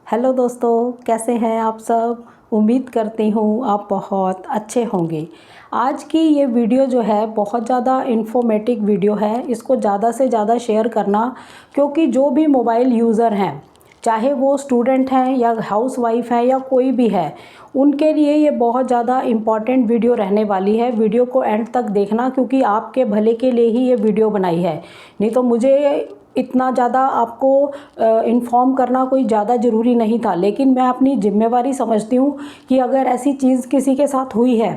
Hello दोस्तों, कैसे हैं आप सब। उम्मीद करती हूँ आप बहुत अच्छे होंगे। आज की ये वीडियो जो है बहुत ज़्यादा इन्फॉर्मेटिव वीडियो है। इसको ज़्यादा से ज़्यादा शेयर करना, क्योंकि जो भी मोबाइल यूज़र हैं, चाहे वो स्टूडेंट हैं या हाउसवाइफ हैं या कोई भी है, उनके लिए ये बहुत ज़्यादा इम्पॉर्टेंट वीडियो रहने वाली है। वीडियो को एंड तक देखना, क्योंकि आपके भले के लिए ही ये वीडियो बनाई है। नहीं तो मुझे इतना ज़्यादा आपको इन्फॉर्म करना कोई ज़्यादा ज़रूरी नहीं था, लेकिन मैं अपनी ज़िम्मेवारी समझती हूँ कि अगर ऐसी चीज़ किसी के साथ हुई है,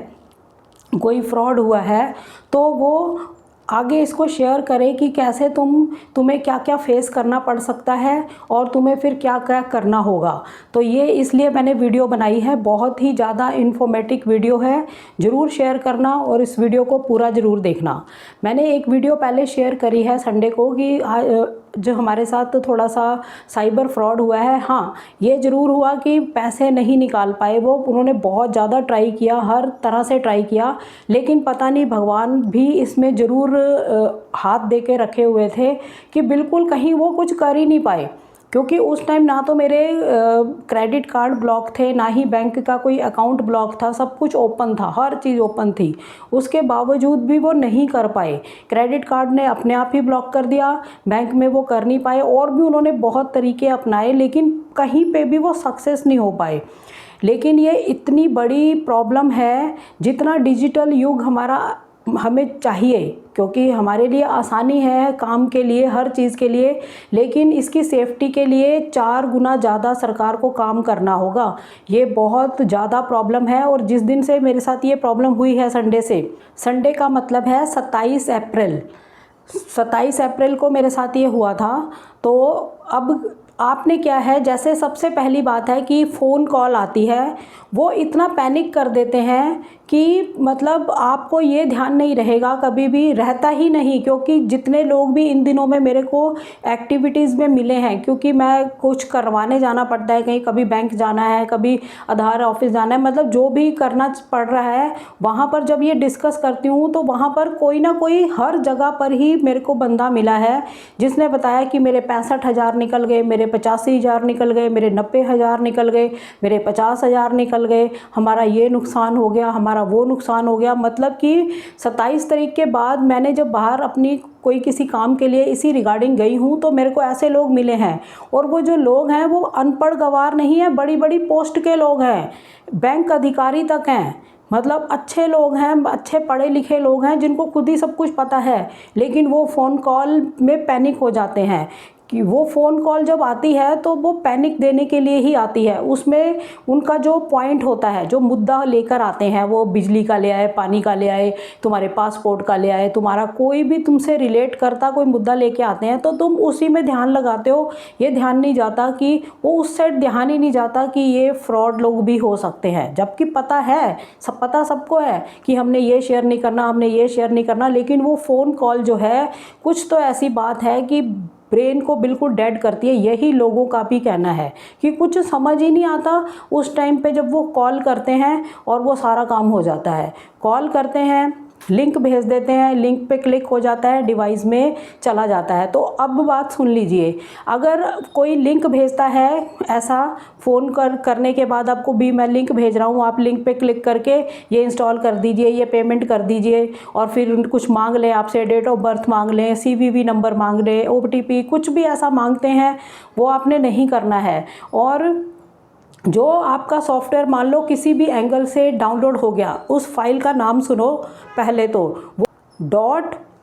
कोई फ्रॉड हुआ है, तो वो आगे इसको शेयर करें कि कैसे तुम्हें क्या क्या फेस करना पड़ सकता है और तुम्हें फिर क्या क्या करना होगा। तो ये इसलिए मैंने वीडियो बनाई है। बहुत ही ज़्यादा इन्फॉर्मेटिव वीडियो है, ज़रूर शेयर करना और इस वीडियो को पूरा ज़रूर देखना। मैंने एक वीडियो पहले शेयर करी है संडे को कि जो हमारे साथ थोड़ा सा साइबर फ्रॉड हुआ है। हाँ, ये ज़रूर हुआ कि पैसे नहीं निकाल पाए वो, उन्होंने बहुत ज़्यादा ट्राई किया, हर तरह से ट्राई किया, लेकिन पता नहीं भगवान भी इसमें ज़रूर हाथ दे के रखे हुए थे कि बिल्कुल कहीं वो कुछ कर ही नहीं पाए। क्योंकि उस टाइम ना तो मेरे क्रेडिट कार्ड ब्लॉक थे, ना ही बैंक का कोई अकाउंट ब्लॉक था। सब कुछ ओपन था, हर चीज़ ओपन थी। उसके बावजूद भी वो नहीं कर पाए। क्रेडिट कार्ड ने अपने आप ही ब्लॉक कर दिया, बैंक में वो कर नहीं पाए, और भी उन्होंने बहुत तरीके अपनाए, लेकिन कहीं पे भी वो सक्सेस नहीं हो पाए। लेकिन ये इतनी बड़ी प्रॉब्लम है, जितना डिजिटल युग हमें चाहिए, क्योंकि हमारे लिए आसानी है काम के लिए, हर चीज़ के लिए, लेकिन इसकी सेफ्टी के लिए 4 गुना ज़्यादा सरकार को काम करना होगा। ये बहुत ज़्यादा प्रॉब्लम है। और जिस दिन से मेरे साथ ये प्रॉब्लम हुई है, संडे का मतलब है 27 अप्रैल को मेरे साथ ये हुआ था। तो अब आपने क्या है, जैसे सबसे पहली बात है कि फ़ोन कॉल आती है, वो इतना पैनिक कर देते हैं कि मतलब आपको ये ध्यान नहीं रहेगा, कभी भी रहता ही नहीं। क्योंकि जितने लोग भी इन दिनों में मेरे को एक्टिविटीज़ में मिले हैं, क्योंकि मैं कुछ करवाने जाना पड़ता है, कहीं कभी बैंक जाना है, कभी आधार ऑफिस जाना है, मतलब जो भी करना पड़ रहा है, वहाँ पर जब ये डिस्कस करती हूँ तो वहाँ पर कोई ना कोई हर जगह पर ही मेरे को बंदा मिला है, जिसने बताया कि मेरे 65,000 निकल गए, मेरे 85,000 निकल गए, मेरे 90,000 निकल गए, मेरे 50,000 निकल गए, हमारा ये नुकसान हो गया, हमारा वो नुकसान हो गया। मतलब कि 27 तारीख के बाद मैंने जब बाहर अपनी कोई किसी काम के लिए इसी रिगार्डिंग गई हूँ, तो मेरे को ऐसे लोग मिले हैं। और वो जो लोग हैं वो अनपढ़ गवार नहीं है, बड़ी बड़ी पोस्ट के लोग हैं, बैंक अधिकारी तक हैं। मतलब अच्छे लोग हैं, अच्छे पढ़े लिखे लोग हैं, जिनको खुद ही सब कुछ पता है, लेकिन वो फ़ोन कॉल में पैनिक हो जाते हैं। कि वो फ़ोन कॉल जब आती है तो वो पैनिक देने के लिए ही आती है। उसमें उनका जो पॉइंट होता है, जो मुद्दा लेकर आते हैं, वो बिजली का ले आए, पानी का ले आए, तुम्हारे पासपोर्ट का ले आए, तुम्हारा कोई भी तुमसे रिलेट करता कोई मुद्दा लेके आते हैं, तो तुम उसी में ध्यान लगाते हो। ये ध्यान नहीं जाता कि वो उस साइड ध्यान ही नहीं जाता कि ये फ्रॉड लोग भी हो सकते हैं। जबकि पता है, पता सबको है कि हमने ये शेयर नहीं करना, हमने ये शेयर नहीं करना, लेकिन वो फ़ोन कॉल जो है, कुछ तो ऐसी बात है कि ब्रेन को बिल्कुल डेड करती है। यही लोगों का भी कहना है कि कुछ समझ ही नहीं आता उस टाइम पे जब वो कॉल करते हैं, और वो सारा काम हो जाता है। कॉल करते हैं, लिंक भेज देते हैं, लिंक पे क्लिक हो जाता है, डिवाइस में चला जाता है। तो अब बात सुन लीजिए, अगर कोई लिंक भेजता है ऐसा, फ़ोन करने के बाद आपको भी मैं लिंक भेज रहा हूँ, आप लिंक पे क्लिक करके ये इंस्टॉल कर दीजिए, ये पेमेंट कर दीजिए, और फिर कुछ मांग लें आपसे, डेट ऑफ बर्थ मांग लें, CVV नंबर मांग लें, OTP, कुछ भी ऐसा मांगते हैं, वो आपने नहीं करना है। और जो आपका सॉफ्टवेयर मान लो किसी भी एंगल से डाउनलोड हो गया, उस फाइल का नाम सुनो पहले तो, वो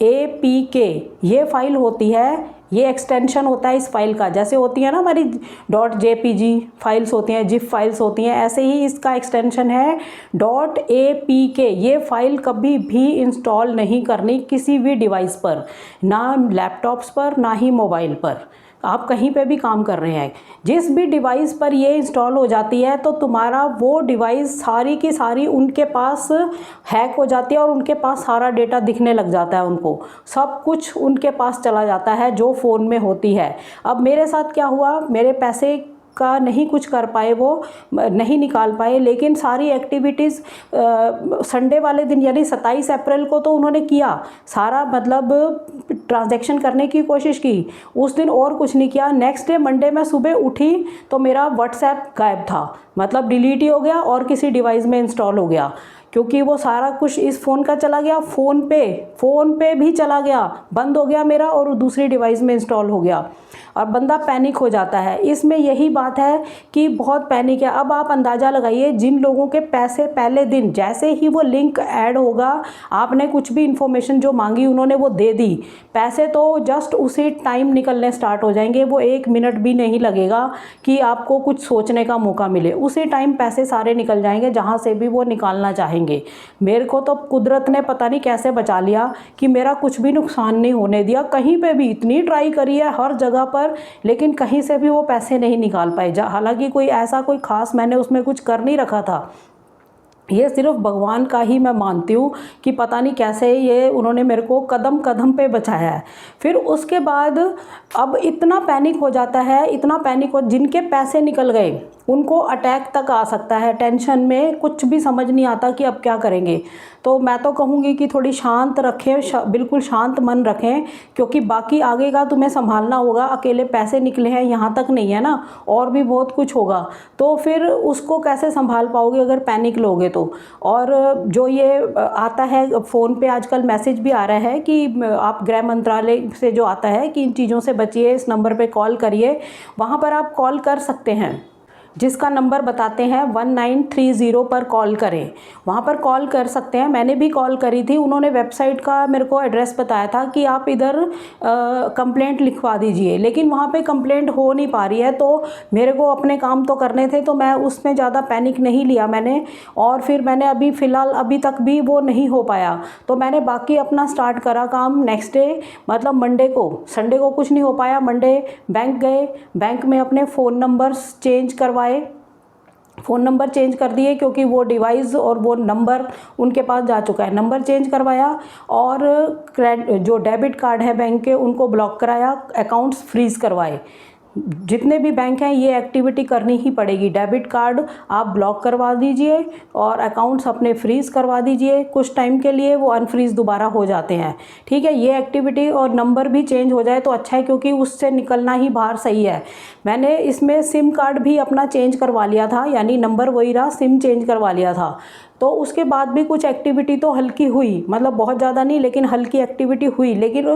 .apk ये फाइल होती है, ये एक्सटेंशन होता है इस फाइल का। जैसे होती है ना हमारी .jpg फाइल्स होती हैं, जिप फाइल्स होती हैं, ऐसे ही इसका एक्सटेंशन है .apk। ये फाइल कभी भी इंस्टॉल नहीं करनी किसी भी डिवाइस पर, ना लैपटॉप्स पर, ना ही मोबाइल पर। आप कहीं पे भी काम कर रहे हैं, जिस भी डिवाइस पर ये इंस्टॉल हो जाती है, तो तुम्हारा वो डिवाइस सारी की सारी उनके पास हैक हो जाती है, और उनके पास सारा डेटा दिखने लग जाता है। उनको सब कुछ उनके पास चला जाता है जो फ़ोन में होती है। अब मेरे साथ क्या हुआ, मेरे पैसे का नहीं कुछ कर पाए, वो नहीं निकाल पाए, लेकिन सारी एक्टिविटीज़ संडे वाले दिन यानी 27 अप्रैल को तो उन्होंने किया सारा, मतलब ट्रांजैक्शन करने की कोशिश की, उस दिन और कुछ नहीं किया। नेक्स्ट डे मंडे में सुबह उठी तो मेरा व्हाट्सएप गायब था, मतलब डिलीट ही हो गया और किसी डिवाइस में इंस्टॉल हो गया, क्योंकि वो सारा कुछ इस फ़ोन का चला गया, फ़ोन पे भी चला गया, बंद हो गया मेरा और दूसरी डिवाइस में इंस्टॉल हो गया और बंदा पैनिक हो जाता है। इसमें यही बात है कि बहुत पैनिक है। अब आप अंदाज़ा लगाइए, जिन लोगों के पैसे पहले दिन जैसे ही वो लिंक ऐड होगा, आपने कुछ भी इन्फॉर्मेशन जो मांगी उन्होंने वो दे दी, पैसे तो जस्ट उसी टाइम निकलने स्टार्ट हो जाएंगे, वो 1 मिनट भी नहीं लगेगा कि आपको कुछ सोचने का मौका मिले, उसी टाइम पैसे सारे निकल जाएंगे जहाँ से भी वो निकालना चाहेंगे। मेरे को तो कुदरत ने पता नहीं कैसे बचा लिया कि मेरा कुछ भी नुकसान नहीं होने दिया, कहीं पे भी इतनी ट्राई करी है हर जगह पर, लेकिन कहीं से भी वो पैसे नहीं निकाल पाए। हालांकि कोई ऐसा कोई खास मैंने उसमें कुछ कर नहीं रखा था, ये सिर्फ भगवान का ही मैं मानती हूँ कि पता नहीं कैसे ये उन्होंने मेरे को कदम कदम पे बचाया है। फिर उसके बाद अब इतना पैनिक हो जाता है, इतना पैनिक हो, जिनके पैसे निकल गए उनको अटैक तक आ सकता है, टेंशन में कुछ भी समझ नहीं आता कि अब क्या करेंगे। तो मैं तो कहूँगी कि थोड़ी शांत रखें, बिल्कुल शांत मन रखें, क्योंकि बाकी आगे का तुम्हें संभालना होगा। अकेले पैसे निकले हैं यहाँ तक नहीं है ना, और भी बहुत कुछ होगा, तो फिर उसको कैसे संभाल पाओगे अगर पैनिक लोगे तो। और जो ये आता है फ़ोन पे आजकल मैसेज भी आ रहा है कि आप गृह मंत्रालय से जो आता है कि इन चीज़ों से बचिए, इस नंबर पे कॉल करिए, वहाँ पर आप कॉल कर सकते हैं, जिसका नंबर बताते हैं 1930 पर कॉल करें, वहाँ पर कॉल कर सकते हैं। मैंने भी कॉल करी थी, उन्होंने वेबसाइट का मेरे को एड्रेस बताया था कि आप इधर कंप्लेंट लिखवा दीजिए, लेकिन वहाँ पे कंप्लेंट हो नहीं पा रही है। तो मेरे को अपने काम तो करने थे, तो मैं उसमें ज़्यादा पैनिक नहीं लिया मैंने, और फिर मैंने अभी फ़िलहाल अभी तक भी वो नहीं हो पाया, तो मैंने बाकी अपना स्टार्ट करा काम नेक्स्ट डे, मतलब मंडे को। संडे को कुछ नहीं हो पाया, मंडे बैंक गए, बैंक में अपने फ़ोन नंबर्स चेंज करवाए, फ़ोन नंबर चेंज कर दिए, क्योंकि वो डिवाइस और वो नंबर उनके पास जा चुका है, नंबर चेंज करवाया, और जो डेबिट कार्ड है बैंक के उनको ब्लॉक कराया, अकाउंट्स फ्रीज़ करवाए। जितने भी बैंक हैं ये एक्टिविटी करनी ही पड़ेगी, डेबिट कार्ड आप ब्लॉक करवा दीजिए और अकाउंट्स अपने फ्रीज़ करवा दीजिए, कुछ टाइम के लिए वो अनफ्रीज़ दोबारा हो जाते हैं, ठीक है। ये एक्टिविटी और नंबर भी चेंज हो जाए तो अच्छा है, क्योंकि उससे निकलना ही बाहर सही है। मैंने इसमें सिम कार्ड भी अपना चेंज करवा लिया था, यानी नंबर वही रहा, सिम चेंज करवा लिया था। तो उसके बाद भी कुछ एक्टिविटी तो हल्की हुई, मतलब बहुत ज़्यादा नहीं लेकिन हल्की एक्टिविटी हुई। लेकिन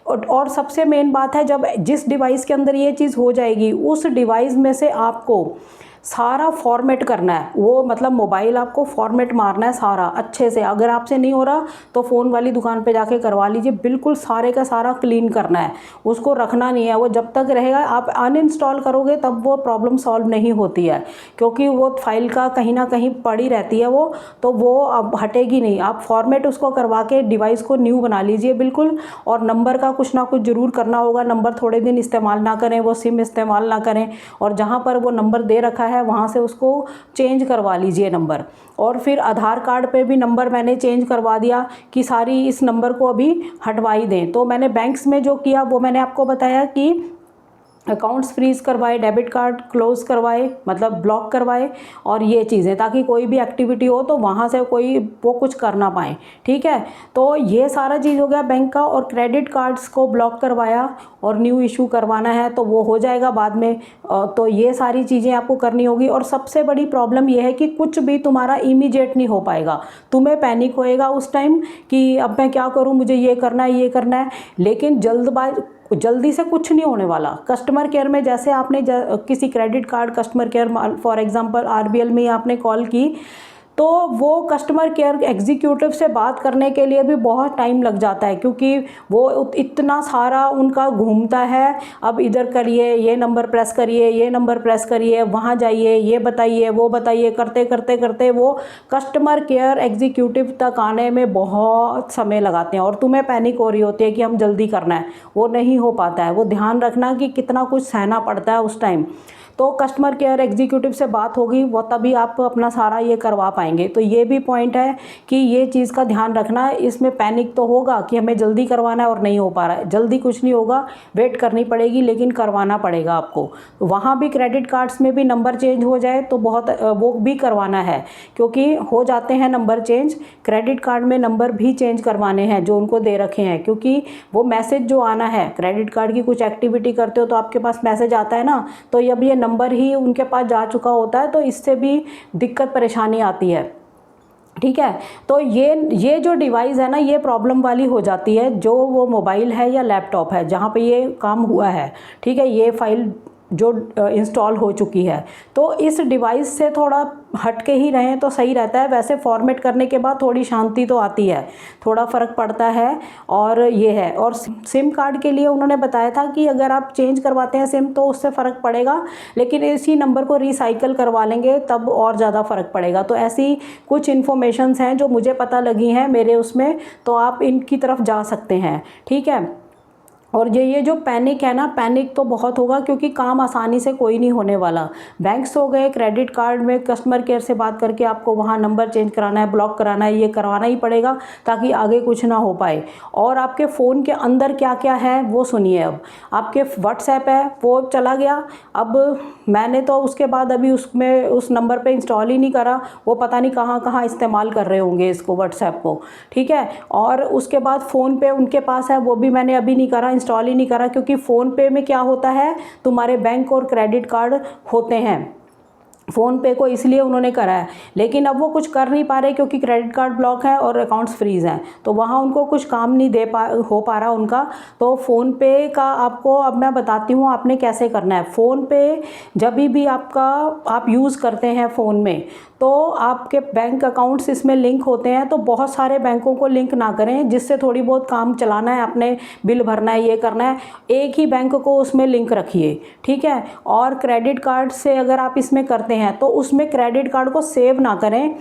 और सबसे मेन बात है, जब जिस डिवाइस के अंदर ये चीज़ हो जाएगी उस डिवाइस में से आपको सारा फॉर्मेट करना है, वो मतलब मोबाइल आपको फॉर्मेट मारना है सारा अच्छे से। अगर आपसे नहीं हो रहा तो फ़ोन वाली दुकान पे जाके करवा लीजिए, बिल्कुल सारे का सारा क्लीन करना है, उसको रखना नहीं है। वो जब तक रहेगा, आप अनइंस्टॉल करोगे तब वो प्रॉब्लम सॉल्व नहीं होती है, क्योंकि वो फाइल का कहीं ना कहीं पड़ी रहती है वो, तो वो अब हटेगी नहीं। आप फॉर्मेट उसको करवा के डिवाइस को न्यू बना लीजिए बिल्कुल। और नंबर का कुछ ना कुछ ज़रूर करना होगा, नंबर थोड़े दिन इस्तेमाल ना करें, वो सिम इस्तेमाल ना करें, और जहाँ पर वो नंबर दे रखा है वहाँ से उसको चेंज करवा लीजिए नंबर। और फिर आधार कार्ड पे भी नंबर मैंने चेंज करवा दिया कि सारी इस नंबर को अभी हटवाई दें। तो मैंने बैंक्स में जो किया वो मैंने आपको बताया कि अकाउंट्स फ्रीज़ करवाए, डेबिट कार्ड क्लोज करवाए, मतलब ब्लॉक करवाए, और ये चीज़ें, ताकि कोई भी एक्टिविटी हो तो वहाँ से कोई वो कुछ कर ना पाए, ठीक है। तो ये सारा चीज़ हो गया बैंक का। और क्रेडिट कार्ड्स को ब्लॉक करवाया और न्यू इशू करवाना है तो वो हो जाएगा बाद में। तो ये सारी चीज़ें आपको करनी होगी। और सबसे बड़ी प्रॉब्लम ये है कि कुछ भी तुम्हारा इमीडिएट नहीं हो पाएगा, तुम्हें पैनिक होएगा उस टाइम कि अब मैं क्या करूँ, मुझे ये करना है, ये करना है, लेकिन जल्दी से कुछ नहीं होने वाला। कस्टमर केयर में जैसे आपने किसी credit card customer care for example RBL में आपने कॉल की, तो वो कस्टमर केयर एग्जीक्यूटिव से बात करने के लिए भी बहुत टाइम लग जाता है, क्योंकि वो इतना सारा उनका घूमता है। अब इधर करिए, ये नंबर प्रेस करिए, ये नंबर प्रेस करिए, वहाँ जाइए, ये बताइए, वो बताइए, करते करते करते वो कस्टमर केयर एग्जीक्यूटिव तक आने में बहुत समय लगाते हैं। और तुम्हें पैनिक हो रही होती है कि हम जल्दी करना है, वो नहीं हो पाता है। वो ध्यान रखना कि कितना कुछ सहना पड़ता है उस टाइम। तो कस्टमर केयर एग्जीक्यूटिव से बात होगी, वो तभी आप अपना सारा ये करवा पाएंगे। तो ये भी पॉइंट है कि ये चीज़ का ध्यान रखना है। इसमें पैनिक तो होगा कि हमें जल्दी करवाना है और नहीं हो पा रहा है, जल्दी कुछ नहीं होगा, वेट करनी पड़ेगी, लेकिन करवाना पड़ेगा आपको। वहाँ भी क्रेडिट कार्ड्स में भी नंबर चेंज हो जाए तो बहुत वो भी करवाना है, क्योंकि हो जाते हैं नंबर चेंज। क्रेडिट कार्ड में नंबर भी चेंज करवाने हैं जो उनको दे रखे हैं, क्योंकि वो मैसेज जो आना है, क्रेडिट कार्ड की कुछ एक्टिविटी करते हो तो आपके पास मैसेज आता है ना, तो अब ये नंबर ही उनके पास जा चुका होता है, तो इससे भी दिक्कत परेशानी आती है। ठीक है, तो ये जो डिवाइस है ना, ये प्रॉब्लम वाली हो जाती है, जो वो मोबाइल है या लैपटॉप है जहाँ पे ये काम हुआ है। ठीक है, ये फाइल जो इंस्टॉल हो चुकी है, तो इस डिवाइस से थोड़ा हट के ही रहें तो सही रहता है। वैसे फॉर्मेट करने के बाद थोड़ी शांति तो आती है, थोड़ा फ़र्क पड़ता है। और ये है, और सिम कार्ड के लिए उन्होंने बताया था कि अगर आप चेंज करवाते हैं सिम तो उससे फ़र्क पड़ेगा, लेकिन इसी नंबर को रिसाइकल करवा लेंगे तब और ज़्यादा फ़र्क पड़ेगा। तो ऐसी कुछ इन्फॉर्मेशंस हैं जो मुझे पता लगी हैं मेरे उसमें, तो आप इनकी तरफ जा सकते हैं। ठीक है, और ये जो पैनिक है ना, पैनिक तो बहुत होगा, क्योंकि काम आसानी से कोई नहीं होने वाला। बैंक्स हो गए, क्रेडिट कार्ड में कस्टमर केयर से बात करके आपको वहाँ नंबर चेंज कराना है, ब्लॉक कराना है, ये करवाना ही पड़ेगा ताकि आगे कुछ ना हो पाए। और आपके फ़ोन के अंदर क्या क्या है वो सुनिए। अब आपके व्हाट्सएप है वो चला गया, अब मैंने तो उसके बाद अभी उसमें उस नंबर पर इंस्टॉल ही नहीं करा, वो पता नहीं कहाँ कहाँ इस्तेमाल कर रहे होंगे इसको, व्हाट्सएप को। ठीक है, और उसके बाद फ़ोन पे उनके पास है, वो भी मैंने अभी नहीं करा, इंस्टॉल ही नहीं करा, क्योंकि फ़ोन पे में क्या होता है, तुम्हारे बैंक और क्रेडिट कार्ड होते हैं। फ़ोन पे को इसलिए उन्होंने करा है, लेकिन अब वो कुछ कर नहीं पा रहे क्योंकि क्रेडिट कार्ड ब्लॉक है और अकाउंट्स फ्रीज़ हैं, तो वहाँ उनको कुछ काम नहीं हो पा रहा उनका। तो फ़ोन पे का आपको अब मैं बताती हूँ आपने कैसे करना है। फ़ोन पे जब भी आप यूज़ करते हैं फ़ोन में, तो आपके बैंक अकाउंट्स इसमें लिंक होते हैं, तो बहुत सारे बैंकों को लिंक ना करें, जिससे थोड़ी बहुत काम चलाना है, अपने बिल भरना है, ये करना है, एक ही बैंक को उसमें लिंक रखिए। ठीक है, और क्रेडिट कार्ड से अगर आप इसमें करते हैं तो उसमें क्रेडिट कार्ड को सेव ना करें।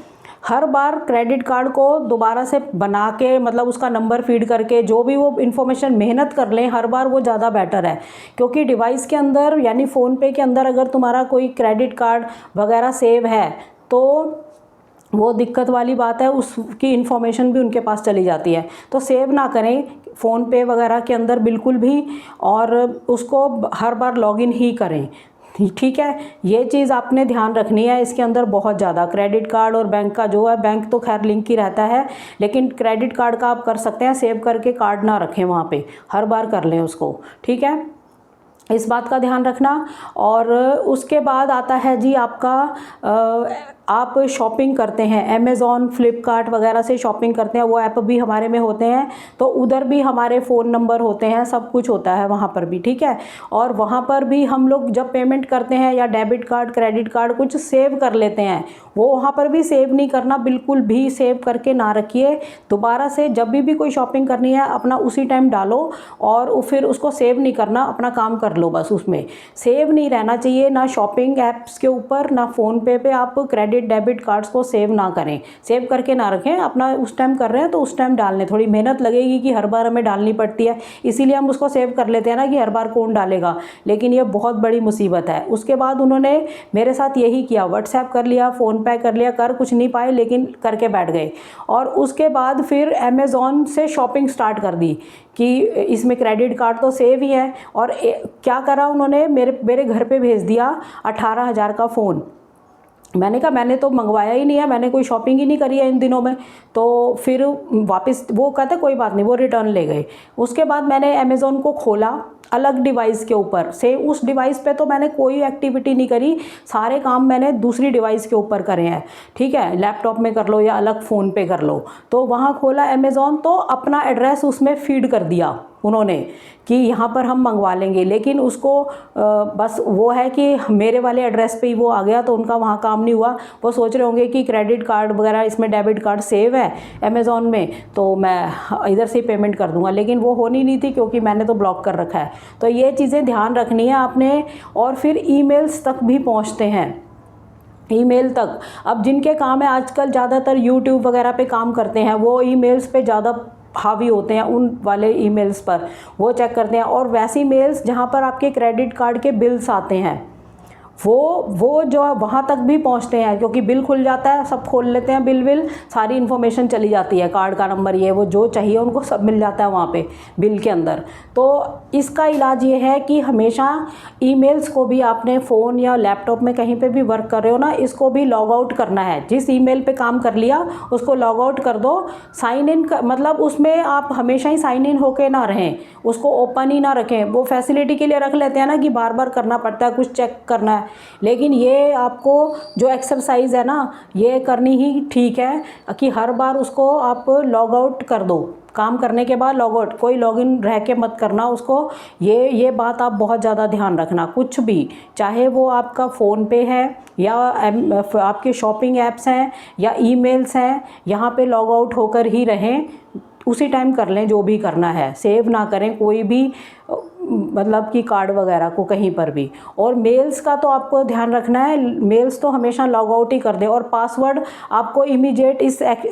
हर बार क्रेडिट कार्ड को दोबारा से बना के, मतलब उसका नंबर फीड करके जो भी वो इन्फॉर्मेशन मेहनत कर लें हर बार, वो ज़्यादा बेटर है। क्योंकि डिवाइस के अंदर यानी फ़ोन पे के अंदर अगर तुम्हारा कोई क्रेडिट कार्ड वगैरह सेव है तो वो दिक्कत वाली बात है, उसकी इन्फॉर्मेशन भी उनके पास चली जाती है। तो सेव ना करें फ़ोन पे वगैरह के अंदर बिल्कुल भी, और उसको हर बार लॉगिन ही करें। ठीक है, ये चीज़ आपने ध्यान रखनी है इसके अंदर बहुत ज़्यादा। क्रेडिट कार्ड और बैंक का जो है, बैंक तो खैर लिंक ही रहता है, लेकिन क्रेडिट कार्ड का आप कर सकते हैं, सेव करके कार्ड ना रखें वहाँ पे, हर बार कर लें उसको। ठीक है, इस बात का ध्यान रखना। और उसके बाद आता है जी आपका आप शॉपिंग करते हैं, अमेज़ॉन फ्लिपकार्ट वगैरह से शॉपिंग करते हैं, वो ऐप भी हमारे में होते हैं, तो उधर भी हमारे फ़ोन नंबर होते हैं, सब कुछ होता है वहाँ पर भी। ठीक है, और वहाँ पर भी हम लोग जब पेमेंट करते हैं या डेबिट कार्ड क्रेडिट कार्ड कुछ सेव कर लेते हैं, वो वहाँ पर भी सेव नहीं करना, बिल्कुल भी सेव करके ना रखिए। दोबारा से जब भी कोई शॉपिंग करनी है अपना उसी टाइम डालो, और फिर उसको सेव नहीं करना, अपना काम कर लो बस। उसमें सेव नहीं रहना चाहिए, ना शॉपिंग ऐप्स के ऊपर, ना फ़ोन पे आप क्रेडिट डेबिट कार्ड्स को सेव ना करें, सेव करके ना रखें। अपना उस टाइम कर रहे हैं तो उस टाइम डालने, थोड़ी मेहनत लगेगी कि हर बार हमें डालनी पड़ती है, इसीलिए हम उसको सेव कर लेते हैं ना कि हर बार कौन डालेगा, लेकिन ये बहुत बड़ी मुसीबत है। उसके बाद उन्होंने मेरे साथ यही किया, व्हाट्सएप कर लिया, फ़ोन पे कर लिया, कर कुछ नहीं पाए लेकिन करके बैठ गए। और उसके बाद फिर अमेज़ॉन से शॉपिंग स्टार्ट कर दी कि इसमें क्रेडिट कार्ड तो सेव ही है, और क्या करा उन्होंने, मेरे घर पे भेज दिया 18,000 का फ़ोन। मैंने कहा मैंने तो मंगवाया ही नहीं है, मैंने कोई शॉपिंग ही नहीं करी है इन दिनों में। तो फिर वापस वो कहते कोई बात नहीं, वो रिटर्न ले गए। उसके बाद मैंने अमेज़ॉन को खोला अलग डिवाइस के ऊपर से, उस डिवाइस पे तो मैंने कोई एक्टिविटी नहीं करी, सारे काम मैंने दूसरी डिवाइस के ऊपर करे हैं। ठीक है, लैपटॉप में कर लो या अलग फ़ोन पे कर लो। तो वहाँ खोला अमेज़ॉन, तो अपना एड्रेस उसमें फीड कर दिया उन्होंने कि यहाँ पर हम मंगवा लेंगे, लेकिन उसको बस वो है कि मेरे वाले एड्रेस पे ही वो आ गया, तो उनका वहाँ काम नहीं हुआ। वो सोच रहे होंगे कि क्रेडिट कार्ड वगैरह इसमें डेबिट कार्ड सेव है अमेज़ॉन में, तो मैं इधर से पेमेंट कर दूंगा, लेकिन वो होनी नहीं थी क्योंकि मैंने तो ब्लॉक कर रखा है। तो ये चीज़ें ध्यान रखनी है आपने। और फिर ईमेल्स तक भी पहुँचते हैं, ईमेल तक। अब जिनके काम है आजकल ज़्यादातर यूट्यूब वगैरह पे काम करते हैं, वो ईमेल्स पे ज़्यादा हावी होते हैं, उन वाले ईमेल्स पर वो चेक करते हैं। और वैसी मेल्स जहाँ पर आपके क्रेडिट कार्ड के बिल्स आते हैं, वो जो वहाँ तक भी पहुँचते हैं, क्योंकि बिल खुल जाता है, सब खोल लेते हैं बिल सारी इन्फॉर्मेशन चली जाती है, कार्ड का नंबर ये वो जो चाहिए उनको सब मिल जाता है वहाँ पे बिल के अंदर। तो इसका इलाज ये है कि हमेशा ईमेल्स को भी आपने फ़ोन या लैपटॉप में कहीं पे भी वर्क कर रहे हो ना, इसको भी लॉग आउट करना है। जिस ईमेल पे काम कर लिया उसको लॉग आउट कर दो, साइन इन मतलब उसमें आप हमेशा ही साइन इन होके ना रहें, उसको ओपन ही ना रखें। वो फैसिलिटी के लिए रख लेते हैं ना कि बार बार करना पड़ता है, कुछ चेक करना है, लेकिन ये आपको जो एक्सरसाइज है ना, ये करनी ही ठीक है कि हर बार उसको आप लॉग आउट कर दो, काम करने के बाद लॉग आउट, कोई लॉगिन रह के मत करना उसको। ये बात आप बहुत ज़्यादा ध्यान रखना। कुछ भी, चाहे वो आपका फ़ोन पे है या आपके शॉपिंग ऐप्स हैं या ईमेल्स हैं, यहाँ पे लॉग आउट होकर ही रहें, उसी टाइम कर लें जो भी करना है। सेव ना करें कोई भी मतलब कि कार्ड वगैरह को कहीं पर भी। और मेल्स का तो आपको ध्यान रखना है, मेल्स तो हमेशा लॉग आउट ही कर दें। और पासवर्ड आपको इमीडिएट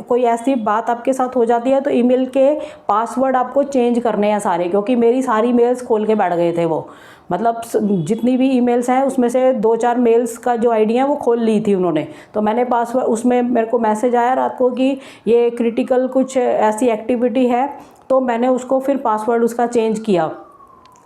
कोई ऐसी बात आपके साथ हो जाती है तो ईमेल के पासवर्ड आपको चेंज करने हैं सारे, क्योंकि मेरी सारी मेल्स खोल के बैठ गए थे वो, मतलब जितनी भी ईमेल्स हैं उसमें से 2-4 मेल्स का जो आईडी है वो खोल ली थी उन्होंने। तो मैंने पासवर्ड, उसमें मेरे को मैसेज आया रात को कि ये क्रिटिकल कुछ ऐसी एक्टिविटी है, तो मैंने उसको फिर पासवर्ड उसका चेंज किया।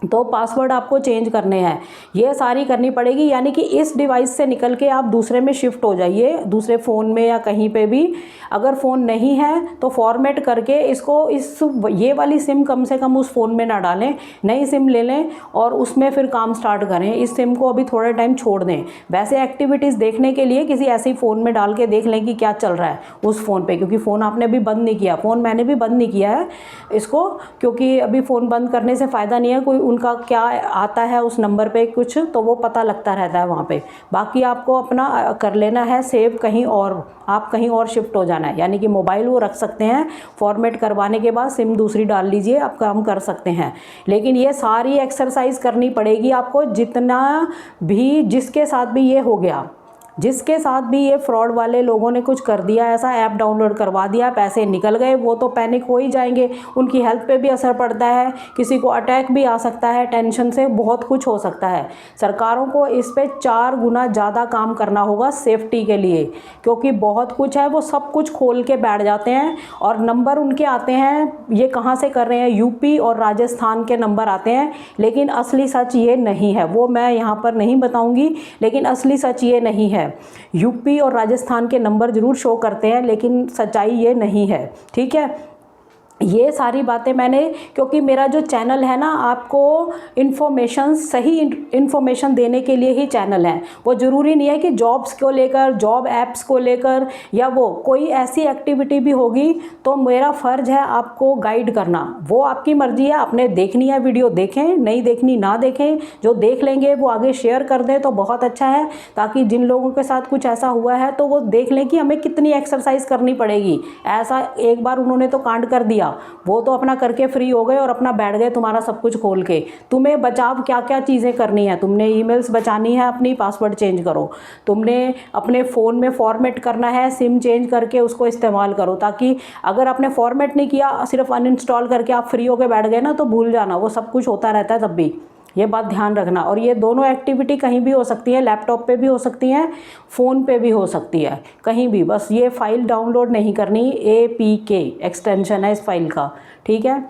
तो पासवर्ड आपको चेंज करने हैं, ये सारी करनी पड़ेगी। यानी कि इस डिवाइस से निकल के आप दूसरे में शिफ्ट हो जाइए, दूसरे फ़ोन में या कहीं पे भी। अगर फ़ोन नहीं है तो फॉर्मेट करके इसको ये वाली सिम कम से कम उस फ़ोन में ना डालें, नई सिम ले लें और उसमें फिर काम स्टार्ट करें। इस सिम को अभी थोड़ा टाइम छोड़ दें। वैसे एक्टिविटीज़ देखने के लिए किसी ऐसे फ़ोन में डाल के देख लें कि क्या चल रहा है उस फ़ोन पर, क्योंकि फ़ोन आपने अभी बंद नहीं किया। फ़ोन मैंने भी बंद नहीं किया है इसको, क्योंकि अभी फ़ोन बंद करने से फ़ायदा नहीं है। कोई उनका क्या आता है उस नंबर पे कुछ, तो वो पता लगता रहता है वहाँ पे। बाकी आपको अपना कर लेना है सेव कहीं और, आप कहीं और शिफ्ट हो जाना है। यानी कि मोबाइल वो रख सकते हैं, फॉर्मेट करवाने के बाद सिम दूसरी डाल लीजिए, आप काम कर सकते हैं। लेकिन ये सारी एक्सरसाइज करनी पड़ेगी आपको, जितना भी जिसके साथ भी ये हो गया, जिसके साथ भी ये फ्रॉड वाले लोगों ने कुछ कर दिया, ऐसा ऐप डाउनलोड करवा दिया, पैसे निकल गए, वो तो पैनिक हो ही जाएंगे, उनकी हेल्थ पे भी असर पड़ता है, किसी को अटैक भी आ सकता है, टेंशन से बहुत कुछ हो सकता है। सरकारों को इस पे 4 गुना ज़्यादा काम करना होगा सेफ्टी के लिए, क्योंकि बहुत कुछ है, वो सब कुछ खोल के बैठ जाते हैं। और नंबर उनके आते हैं, ये कहाँ से कर रहे हैं, यूपी और राजस्थान के नंबर आते हैं, लेकिन असली सच ये नहीं है। वो मैं यहाँ पर नहीं बताऊँगी, लेकिन असली सच ये नहीं है। यूपी और राजस्थान के नंबर जरूर शो करते हैं, लेकिन सच्चाई ये नहीं है, ठीक है। ये सारी बातें मैंने, क्योंकि मेरा जो चैनल है ना, आपको इन्फॉर्मेशन, सही इन्फॉर्मेशन देने के लिए ही चैनल है। वो ज़रूरी नहीं है कि जॉब्स को लेकर, जॉब ऐप्स को लेकर, या वो कोई ऐसी एक्टिविटी भी होगी तो मेरा फ़र्ज़ है आपको गाइड करना। वो आपकी मर्ज़ी है, आपने देखनी है वीडियो देखें, नहीं देखनी ना देखें। जो देख लेंगे वो आगे शेयर कर दें तो बहुत अच्छा है, ताकि जिन लोगों के साथ कुछ ऐसा हुआ है तो वो देख लें कि हमें कितनी एक्सरसाइज करनी पड़ेगी। ऐसा एक बार उन्होंने तो कांड कर दिया, वो तो अपना करके फ्री हो गए और अपना बैठ गए तुम्हारा सब कुछ खोल के। तुम्हें बचाव क्या क्या चीज़ें करनी है, तुमने ईमेल्स बचानी है अपनी, पासवर्ड चेंज करो। तुमने अपने फ़ोन में फॉर्मेट करना है, सिम चेंज करके उसको इस्तेमाल करो, ताकि अगर आपने फॉर्मेट नहीं किया, सिर्फ अनइंस्टॉल करके आप फ्री होके बैठ गए ना, तो भूल जाना, वो सब कुछ होता रहता है तब भी। ये बात ध्यान रखना। और ये दोनों एक्टिविटी कहीं भी हो सकती है, लैपटॉप पे भी हो सकती हैं, फ़ोन पे भी हो सकती है, कहीं भी। बस ये फ़ाइल डाउनलोड नहीं करनी, APK एक्सटेंशन है इस फाइल का, ठीक है।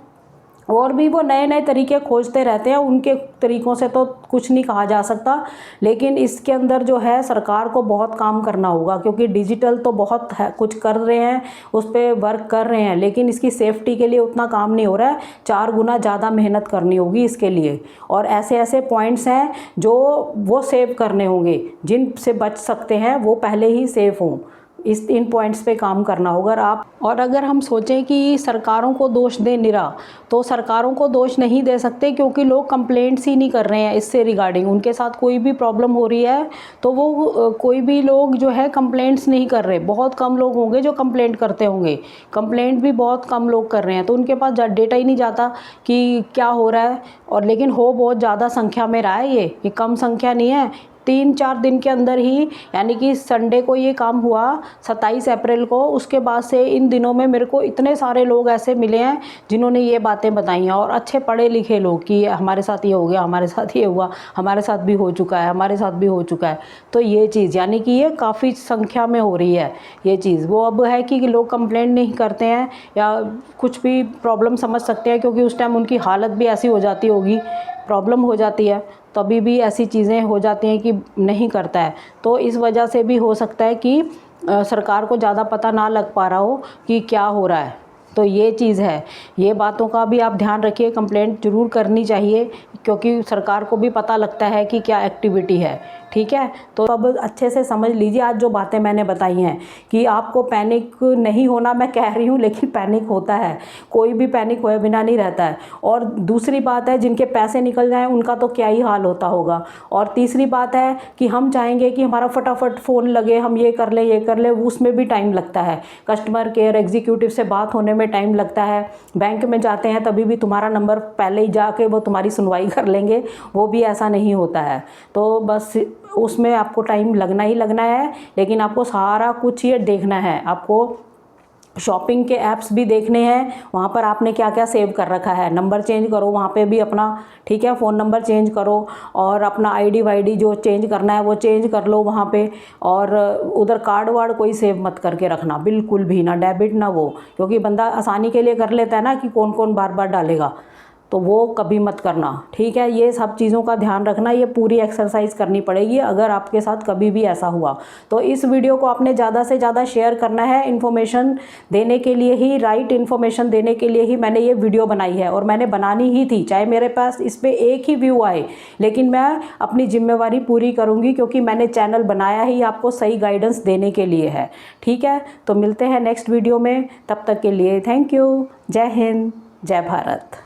और भी वो नए नए तरीके खोजते रहते हैं, उनके तरीक़ों से तो कुछ नहीं कहा जा सकता। लेकिन इसके अंदर जो है सरकार को बहुत काम करना होगा, क्योंकि डिजिटल तो बहुत है, कुछ कर रहे हैं, उस पर वर्क कर रहे हैं, लेकिन इसकी सेफ्टी के लिए उतना काम नहीं हो रहा है। 4 गुना ज़्यादा मेहनत करनी होगी इसके लिए। और ऐसे ऐसे पॉइंट्स हैं जो वो सेव करने होंगे, जिन से बच सकते हैं वो पहले ही सेफ हों। इन पॉइंट्स पे काम करना होगा आप। और अगर हम सोचें कि सरकारों को दोष दें निरा, तो सरकारों को दोष नहीं दे सकते, क्योंकि लोग कंप्लेंट्स ही नहीं कर रहे हैं इससे रिगार्डिंग। उनके साथ कोई भी प्रॉब्लम हो रही है तो वो कोई भी लोग जो है कंप्लेंट्स नहीं कर रहे। बहुत कम लोग होंगे जो कंप्लेंट करते होंगे, कंप्लेंट भी बहुत कम लोग कर रहे हैं, तो उनके पास डेटा ही नहीं जाता कि क्या हो रहा है। और लेकिन हो बहुत ज़्यादा संख्या में रहा है, ये कम संख्या नहीं है। 3-4 दिन के अंदर ही, यानी कि संडे को ये काम हुआ 27 अप्रैल को, उसके बाद से इन दिनों में मेरे को इतने सारे लोग ऐसे मिले हैं जिन्होंने ये बातें बताई हैं, और अच्छे पढ़े लिखे लोग कि हमारे साथ ये हो गया, हमारे साथ ये हुआ, हमारे साथ भी हो चुका है, हमारे साथ भी हो चुका है। तो ये चीज़ यानी कि ये काफ़ी संख्या में हो रही है ये चीज़। वो अब है कि लोग कंप्लेंट नहीं करते हैं या कुछ भी प्रॉब्लम समझ सकते हैं, क्योंकि उस टाइम उनकी हालत भी ऐसी हो जाती होगी, प्रॉब्लम हो जाती है, तभी भी ऐसी चीज़ें हो जाती हैं कि नहीं करता है। तो इस वजह से भी हो सकता है कि सरकार को ज़्यादा पता ना लग पा रहा हो कि क्या हो रहा है। तो ये चीज़ है, ये बातों का भी आप ध्यान रखिए, कंप्लेंट ज़रूर करनी चाहिए, क्योंकि सरकार को भी पता लगता है कि क्या एक्टिविटी है, ठीक है। तो अब अच्छे से समझ लीजिए आज जो बातें मैंने बताई हैं, कि आपको पैनिक नहीं होना मैं कह रही हूँ, लेकिन पैनिक होता है, कोई भी पैनिक होए बिना नहीं रहता है। और दूसरी बात है, जिनके पैसे निकल जाएं उनका तो क्या ही हाल होता होगा। और तीसरी बात है कि हम चाहेंगे कि हमारा फटाफट फ़ोन लगे, हम ये कर लें, उसमें भी टाइम लगता है, कस्टमर केयर एग्जीक्यूटिव से बात होने में टाइम लगता है, बैंक में जाते हैं तभी भी तुम्हारा नंबर पहले ही जाके वो तुम्हारी सुनवाई कर लेंगे, वो भी ऐसा नहीं होता है। तो बस उसमें आपको टाइम लगना ही लगना है, लेकिन आपको सारा कुछ ये देखना है। आपको शॉपिंग के ऐप्स भी देखने हैं, वहाँ पर आपने क्या क्या सेव कर रखा है, नंबर चेंज करो वहाँ पे भी अपना, ठीक है, फ़ोन नंबर चेंज करो, और अपना आईडी वाईडी जो चेंज करना है वो चेंज कर लो वहाँ पे। और उधर कार्ड वार्ड कोई सेव मत करके रखना, बिल्कुल भी ना, डेबिट ना वो, क्योंकि बंदा आसानी के लिए कर लेता है ना कि कौन कौन बार बार डालेगा, तो वो कभी मत करना, ठीक है। ये सब चीज़ों का ध्यान रखना, ये पूरी एक्सरसाइज करनी पड़ेगी अगर आपके साथ कभी भी ऐसा हुआ। तो इस वीडियो को आपने ज़्यादा से ज़्यादा शेयर करना है, इन्फॉर्मेशन देने के लिए ही, राइट इन्फॉर्मेशन देने के लिए ही मैंने ये वीडियो बनाई है, और मैंने बनानी ही थी, चाहे मेरे पास इस पर एक ही व्यू आए, लेकिन मैं अपनी जिम्मेवारी पूरी करूँगी, क्योंकि मैंने चैनल बनाया ही आपको सही गाइडेंस देने के लिए है, ठीक है। तो मिलते हैं नेक्स्ट वीडियो में, तब तक के लिए थैंक यू। जय हिंद, जय भारत।